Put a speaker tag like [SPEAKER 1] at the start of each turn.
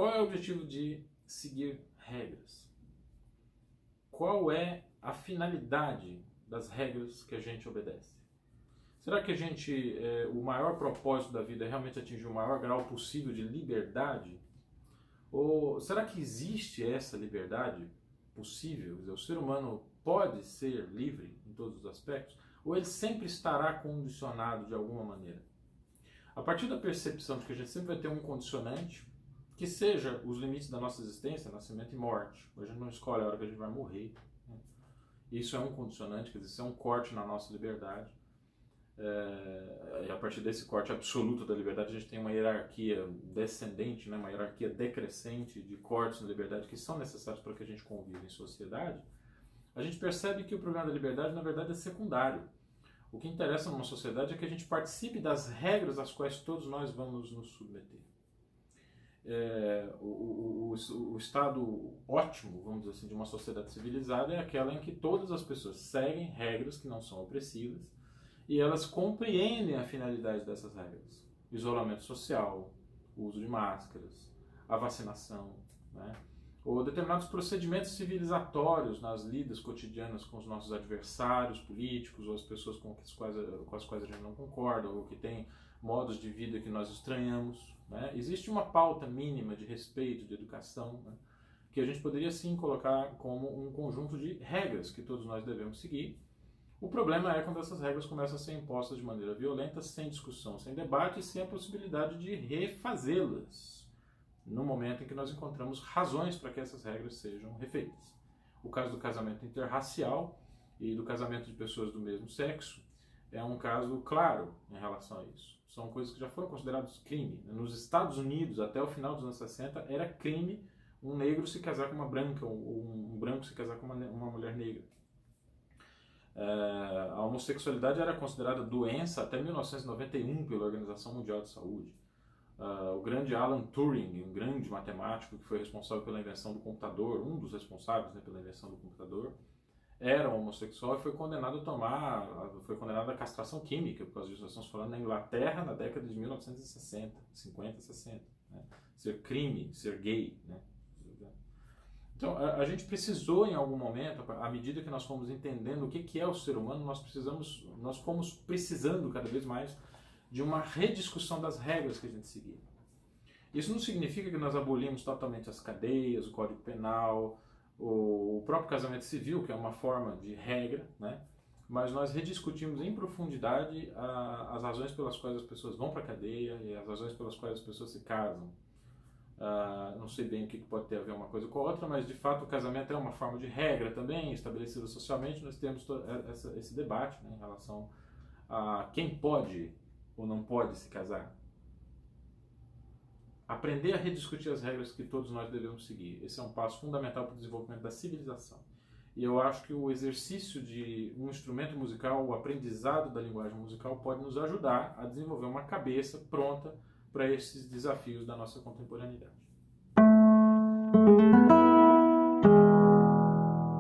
[SPEAKER 1] Qual é o objetivo de seguir regras? Qual é a finalidade das regras que a gente obedece? Será que o maior propósito da vida é realmente atingir o maior grau possível de liberdade? Ou será que existe essa liberdade possível? Quer dizer, o ser humano pode ser livre em todos os aspectos? Ou ele sempre estará condicionado de alguma maneira? A partir da percepção de que a gente sempre vai ter um condicionante, que seja os limites da nossa existência, nascimento e morte. A gente não escolhe a hora que a gente vai morrer. Né? Isso é um condicionante, quer dizer, isso é um corte na nossa liberdade. E a partir desse corte absoluto da liberdade, a gente tem uma hierarquia descendente, né? Uma hierarquia decrescente de cortes na liberdade que são necessários para que a gente conviva em sociedade. A gente percebe que o problema da liberdade, na verdade, é secundário. O que interessa numa sociedade é que a gente participe das regras às quais todos nós vamos nos submeter. O estado ótimo, vamos dizer assim, de uma sociedade civilizada é aquela em que todas as pessoas seguem regras que não são opressivas e elas compreendem a finalidade dessas regras. Isolamento social, o uso de máscaras, a vacinação, né? Ou determinados procedimentos civilizatórios nas lidas cotidianas com os nossos adversários políticos ou as pessoas com as quais a gente não concorda ou que têm modos de vida que nós estranhamos. Né? Existe uma pauta mínima de respeito, de educação, né? Que a gente poderia sim colocar como um conjunto de regras que todos nós devemos seguir. O problema é quando essas regras começam a ser impostas de maneira violenta, sem discussão, sem debate e sem a possibilidade de refazê-las no momento em que nós encontramos razões para que essas regras sejam refeitas. O caso do casamento interracial e do casamento de pessoas do mesmo sexo é um caso claro em relação a isso. São coisas que já foram consideradas crime. Nos Estados Unidos, até o final dos anos 60, era crime um negro se casar com uma branca ou um branco se casar com uma mulher negra. A homossexualidade era considerada doença até 1991 pela Organização Mundial de Saúde. O grande Alan Turing, um grande matemático que foi responsável pela invenção do computador, um dos responsáveis, né, pela invenção do computador, era homossexual e foi condenado à castração química, por causa disso. Nós estamos falando na Inglaterra na década de 1960, 50, 60. Né? Ser crime, ser gay. Né? Então, a gente precisou em algum momento, à medida que nós fomos entendendo o que é o ser humano, nós fomos precisando cada vez mais de uma rediscussão das regras que a gente seguia. Isso não significa que nós abolimos totalmente as cadeias, o Código Penal, o próprio casamento civil, que é uma forma de regra, né? Mas nós rediscutimos em profundidade as razões pelas quais as pessoas vão para a cadeia e as razões pelas quais as pessoas se casam. Não sei bem o que pode ter a ver uma coisa com a outra, mas de fato o casamento é uma forma de regra também, estabelecida socialmente. Nós temos esse debate, né, em relação a quem pode ou não pode se casar. Aprender a rediscutir as regras que todos nós devemos seguir. Esse é um passo fundamental para o desenvolvimento da civilização. E eu acho que o exercício de um instrumento musical, o aprendizado da linguagem musical, pode nos ajudar a desenvolver uma cabeça pronta para esses desafios da nossa contemporaneidade.